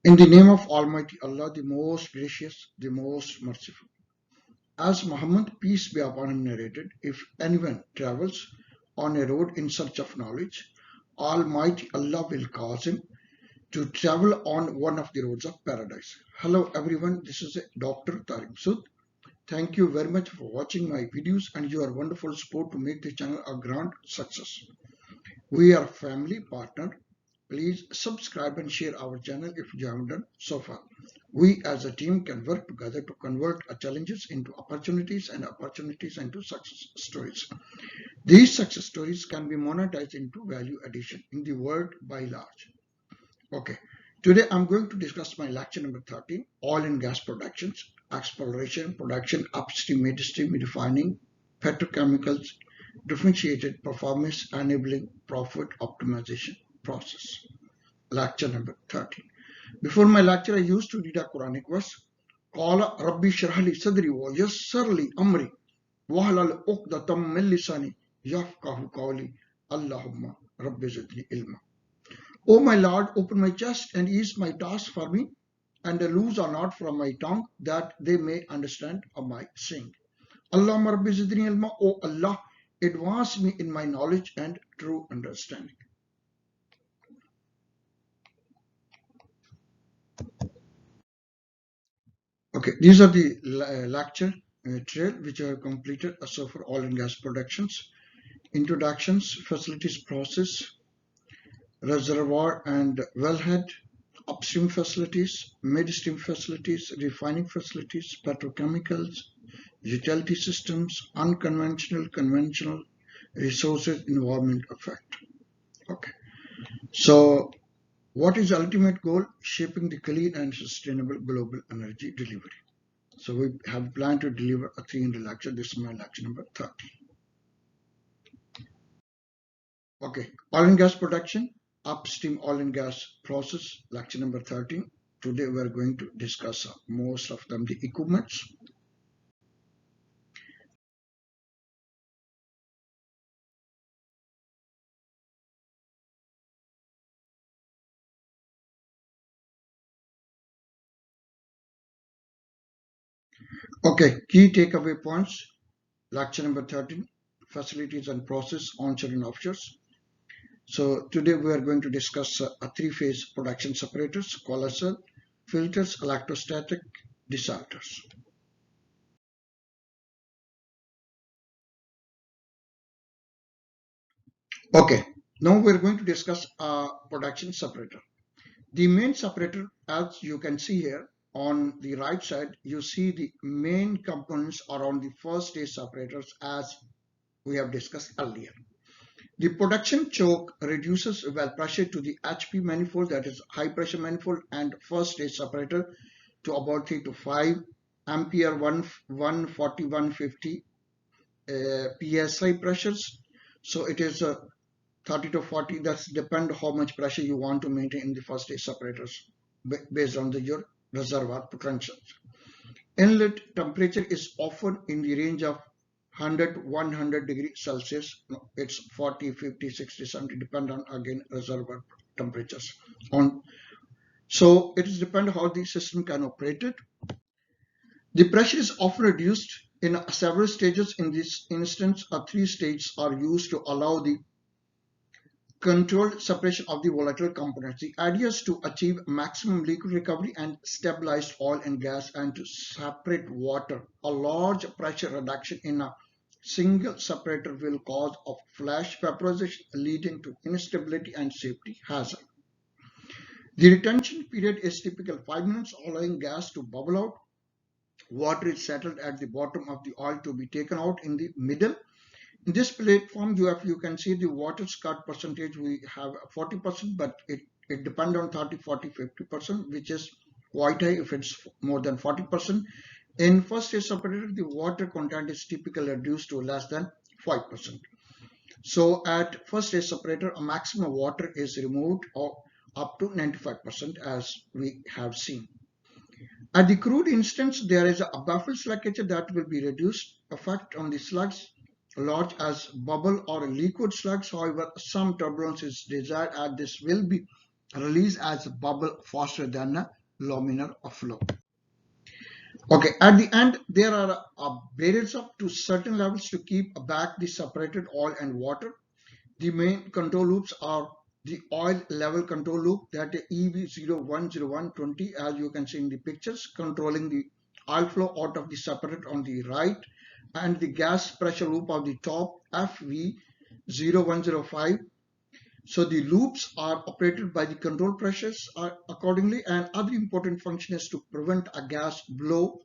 In the name of Almighty Allah, the most gracious, the most merciful. As Muhammad, peace be upon him, narrated, if anyone travels on a road in search of knowledge, Almighty Allah will cause him to travel on one of the roads of paradise. Hello everyone, this is Dr. Tariq Sud. Thank you very much for watching my videos and your wonderful support to make the channel a grand success. We are family partner. Please subscribe and share our channel if you haven't done so far. We as a team can work together to convert our challenges into opportunities and opportunities into success stories. These success stories can be monetized into value addition in the world by large. Okay, today I'm going to discuss my lecture number 13, oil and gas productions, exploration, production, upstream, midstream, refining, petrochemicals, differentiated performance enabling profit optimization process. Lecture number 13. Before my lecture, I used to read a Quranic verse. Qala Rabbi shrahli sadri wa yassarli amri wahlal uqdatam min lisani yafqahu qawli Allahumma Rabbi zidni ilma. O my Lord, open my chest and ease my task for me, and loose a knot from my tongue that they may understand my saying. Allahumma Rabbi zidni ilma, O Allah, advance me in my knowledge and true understanding. Okay, these are the lecture trail which I have completed so for oil and gas productions, introductions, facilities process, reservoir and wellhead, upstream facilities, midstream facilities, refining facilities, petrochemicals, utility systems, unconventional, conventional, resources, environment effect. Okay, so what is the ultimate goal? Shaping the clean and sustainable global energy delivery. So we have planned to deliver a 300 lecture. This is my lecture number 30. Okay, oil and gas production, upstream oil and gas process, lecture number 13. Today we are going to discuss most of them, the equipments. Okay, key takeaway points, lecture number 13, facilities and process, onshore and offshore. So today we are going to discuss a three-phase production separators, coalescer, filters, electrostatic, desalters. Okay, now we're going to discuss a production separator. The main separator, as you can see here on the right side, you see the main components around the first stage separators as we have discussed earlier. The production choke reduces well pressure to the HP manifold, that is high pressure manifold, and first stage separator to about 3 to 5 ampere 140 150 psi pressures. So it is 30 to 40, that's depend how much pressure you want to maintain in the first stage separators based on your reservoir potentials. Inlet temperature is often in the range of 100 100 degrees Celsius. It's 40 50 60 70 depend on again reservoir temperatures on. So it is depend how the system can operate it. The pressure is often reduced in several stages. In this instance, three stages are used to allow the controlled separation of the volatile components. The idea is to achieve maximum liquid recovery and stabilized oil and gas and to separate water. A large pressure reduction in a single separator will cause a flash vaporization leading to instability and safety hazard. The retention period is typical 5 minutes, allowing gas to bubble out. Water is settled at the bottom of the oil to be taken out in the middle. In this platform, you can see the water cut percentage. We have 40%, but it depends on 30, 40, 50%, which is quite high if it's more than 40%. In first stage separator, the water content is typically reduced to less than 5%. So at first stage separator, a maximum water is removed or up to 95% as we have seen. At the crude instance, there is a baffle sluggature that will be reduced effect on the slugs large as bubble or liquid slugs. However, some turbulence is desired as this will be release as a bubble faster than a laminar flow. Okay, at the end, there are barriers up to certain levels to keep back the separated oil and water. The main control loops are the oil level control loop, that is EV010120, as you can see in the pictures, controlling the oil flow out of the separator on the right, and the gas pressure loop of the top, FV0105. So the loops are operated by the control pressures accordingly, and other important function is to prevent a gas blow,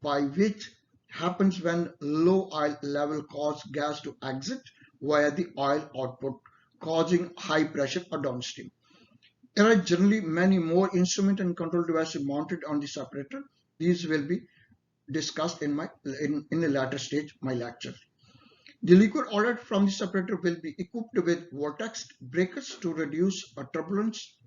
by which happens when low oil level cause gas to exit via the oil output, causing high pressure or downstream. There are generally many more instrument and control devices mounted on the separator. These will be discussed in the latter stage my lecture. The liquid ordered from the separator will be equipped with vortex breakers to reduce turbulence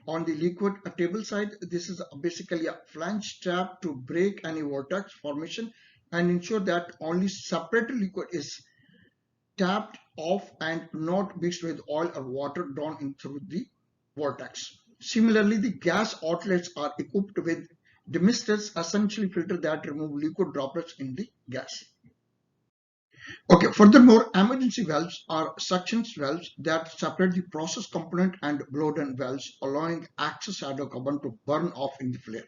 on the liquid table side. This is basically a flange trap to break any vortex formation and ensure that only separated liquid is tapped off and not mixed with oil or water drawn in through the vortex. Similarly, the gas outlets are equipped with demisters, essentially filter that remove liquid droplets in the gas. Okay, furthermore, emergency valves are suction valves that separate the process component and blowdown valves, allowing excess hydrocarbon to burn off in the flare.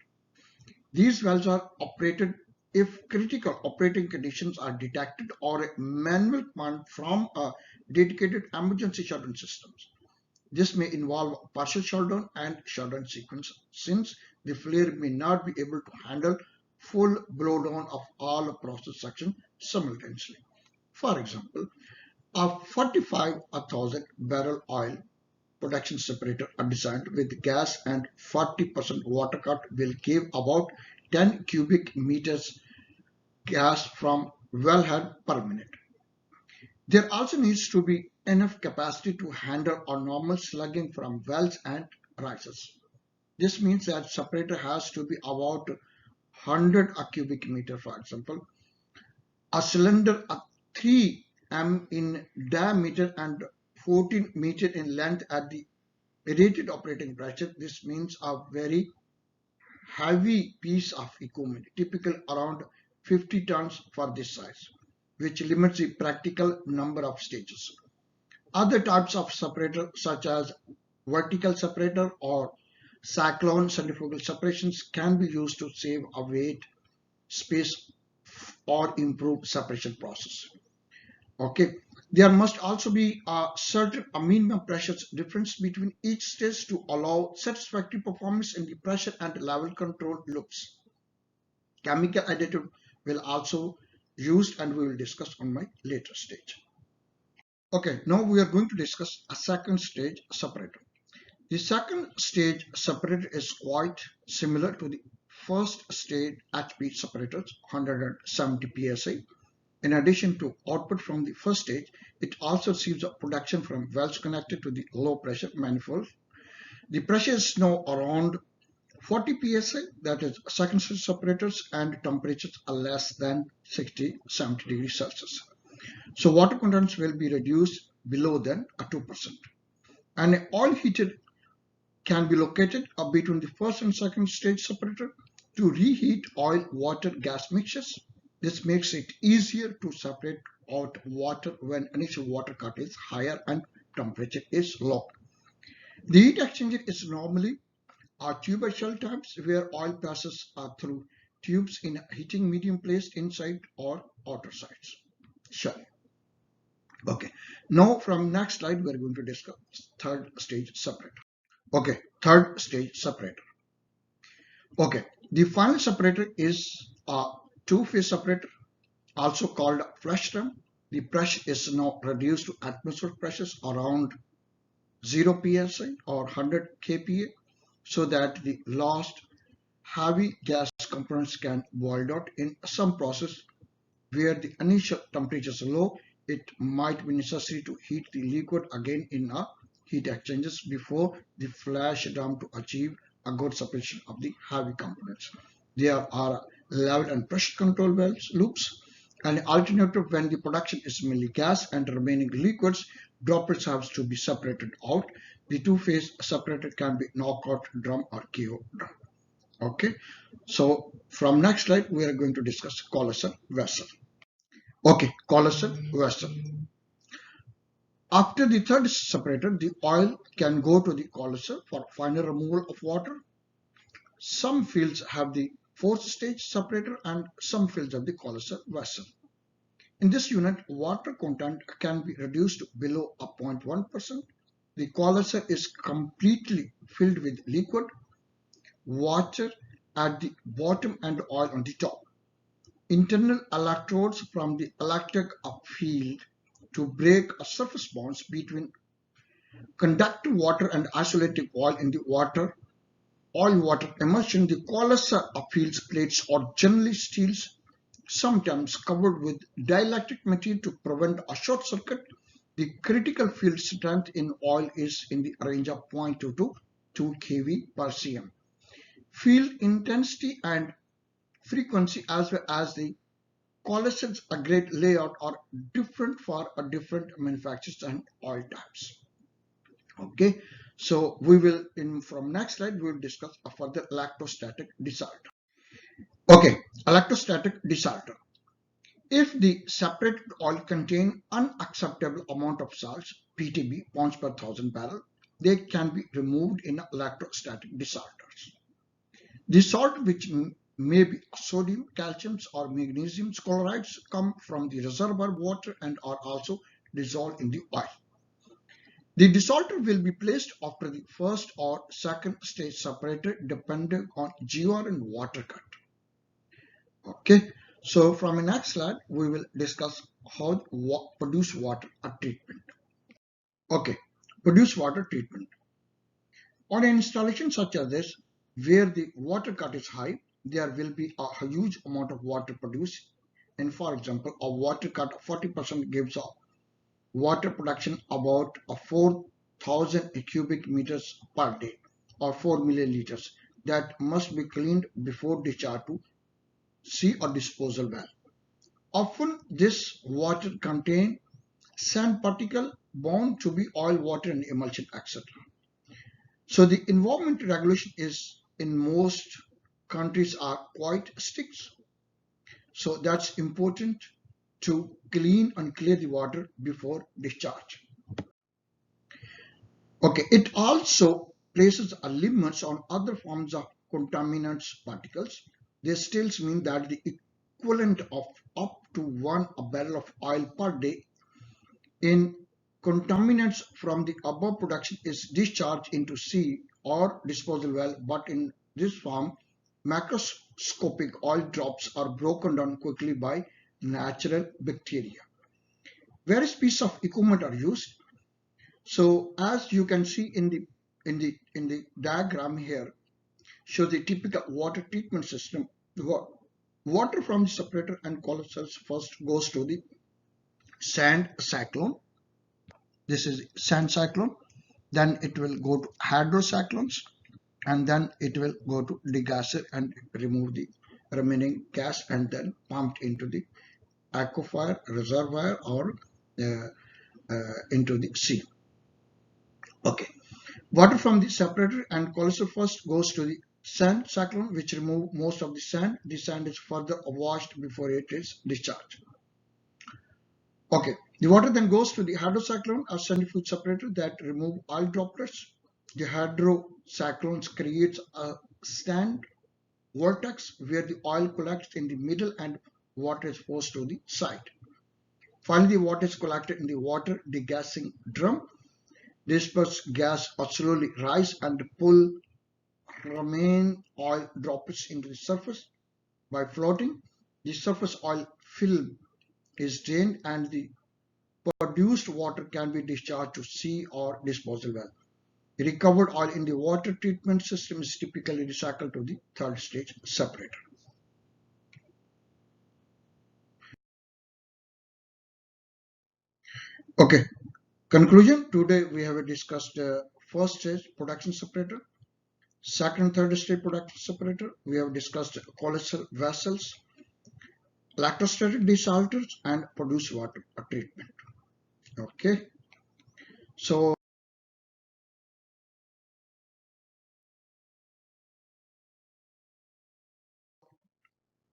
These valves are operated if critical operating conditions are detected or a manual command from a dedicated emergency shutdown system. This may involve partial shutdown and shutdown sequence, since the flare may not be able to handle full blowdown of all process section simultaneously. For example, a 45,000 barrel oil production separator are designed with gas and 40% water cut will give about 10 cubic meters gas from wellhead per minute. There also needs to be enough capacity to handle a normal slugging from wells and risers. This means that separator has to be about 100 a cubic meter. For example, a cylinder 3 m in diameter and 14 meter in length at the rated operating pressure. This means a very heavy piece of equipment, typical around 50 tons for this size, which limits the practical number of stages. Other types of separator, such as vertical separator or cyclone centrifugal separations, can be used to save a weight, space, or improve separation process. Okay, there must also be a certain minimum pressure difference between each stage to allow satisfactory performance in the pressure and level control loops. Chemical additive will also used, and we will discuss on my later stage. Okay, now we are going to discuss a second stage separator. The second stage separator is quite similar to the first stage HP separators, 170 psi. In addition to output from the first stage, it also receives a production from valves connected to the low pressure manifold. The pressure is now around 40 psi, that is second stage separators, and temperatures are less than 60-70 degrees Celsius. So water contents will be reduced below than 2%. And an oil heater can be located between the first and second stage separator to reheat oil, water, gas mixtures. This makes it easier to separate out water when initial water cut is higher and temperature is low. The heat exchanger is normally tuber shell types where oil passes through tubes in a heating medium placed inside or outer sides. Shell. Okay. Now from next slide we are going to discuss third stage separator. Okay, third stage separator. Okay, the final separator is a two-phase separator, also called flush drum. The pressure is now reduced to atmospheric pressures around 0 psi or 100 kPa, so that the last heavy gas components can boil out. In some process where the initial temperature is low, it might be necessary to heat the liquid again in a heat exchangers before the flash drum to achieve a good separation of the heavy components. There are level and pressure control valves loops. An alternative when the production is mainly gas and remaining liquids, droplets have to be separated out. The two-phase separator can be knockout drum or KO drum. Okay, so from next slide we are going to discuss colossus vessel. Okay, colossus vessel. After the third separator, the oil can go to the colossus for final removal of water. Some fields have the fourth stage separator and some fields have the colossus vessel. In this unit, water content can be reduced to below 0.1%. The colossus is completely filled with liquid, water at the bottom and oil on the top. Internal electrodes from the electric field to break a surface bonds between conductive water and isolated oil in the oil-water emulsion. The colossus fields plates are generally steels, sometimes covered with dielectric material to prevent a short circuit. The critical field strength in oil is in the range of 0.2 to 2 kV per cm. Field intensity and frequency as well as the colossus grade layout are different for different manufacturers and oil types. Okay, so we will from next slide we will discuss a further electrostatic desalter. Okay, electrostatic desalter. If the separated oil contain unacceptable amount of salts, ppb, pounds per thousand barrel, they can be removed in electrostatic desalters. The salt which may be sodium, calcium or magnesium chlorides come from the reservoir water and are also dissolved in the oil. The desalter will be placed after the first or second stage separator depending on GR and water cut. Okay, so from the next slide we will discuss how produced water treatment. Okay, produced water treatment. On an installation such as this, where the water cut is high, there will be a huge amount of water produced. And for example, a water cut of 40% gives a water production about 4,000 cubic meters per day or 4 milliliters that must be cleaned before discharge to sea or disposal well. Often this water contains sand particle bound to be oil, water and emulsion, etc. So the environmental regulation is in most countries are quite strict. So that's important to clean and clear the water before discharge. Okay, it also places a limits on other forms of contaminants particles. This still means that the equivalent of up to 1 barrel of oil per day in contaminants from the above production is discharged into sea or disposal well, but in this form, macroscopic oil drops are broken down quickly by natural bacteria. Various pieces of equipment are used. So as you can see in the diagram here, show the typical water treatment system. Water from the separator and colossus first goes to the sand cyclone. This is sand cyclone. Then it will go to hydrocyclones, and then it will go to degasser and remove the remaining gas and then pumped into the aquifer, reservoir or uh, into the sea. Okay. Water from the separator and colossus first goes to the sand cyclone, which remove most of the sand. The sand is further washed before it is discharged. Okay, the water then goes to the hydrocyclone, a centrifuge separator that remove oil droplets. The hydrocyclones creates a stand vortex where the oil collects in the middle and water is forced to the side. Finally, the water is collected in the water degassing drum. Dispersed gas will slowly rise and pull remain oil droplets into the surface. By floating, the surface oil film is drained and the produced water can be discharged to sea or disposal well. The recovered oil in the water treatment system is typically recycled to the third stage separator. Okay, conclusion. Today we have discussed first stage production separator, second and third stage production separator. We have discussed colossus vessels, electrostatic desalters and produced water treatment. Okay, so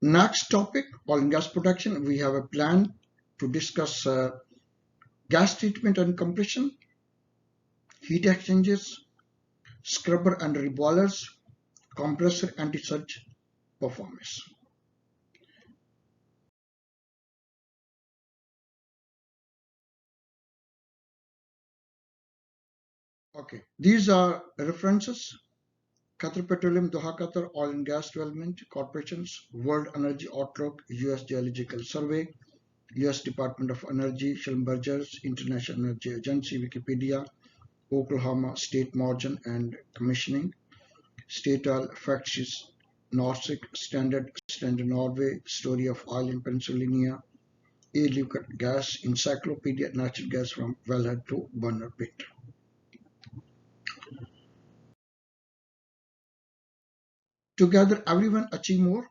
Next topic, oil and gas production. We have a plan to discuss gas treatment and compression, heat exchangers, scrubber and reboilers, compressor anti-surge performance. Okay, these are references. Qatar Petroleum, Doha Qatar Oil and Gas Development Corporations, World Energy Outlook, US Geological Survey, US Department of Energy, Schlumberger's International Energy Agency, Wikipedia, Oklahoma State Margin and Commissioning, State Oil Facts, Norsec Standard Norway, Story of Oil in Pennsylvania, A Liquid Gas Encyclopedia, Natural Gas from Wellhead to Burner Pit. Together, everyone achieve more.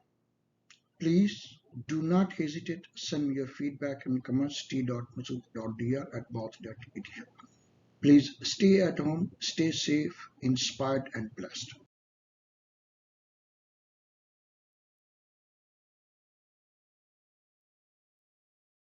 Please do not hesitate. Send me your feedback and comments t.masood.dr@both.edu. Please stay at home, stay safe, inspired, and blessed.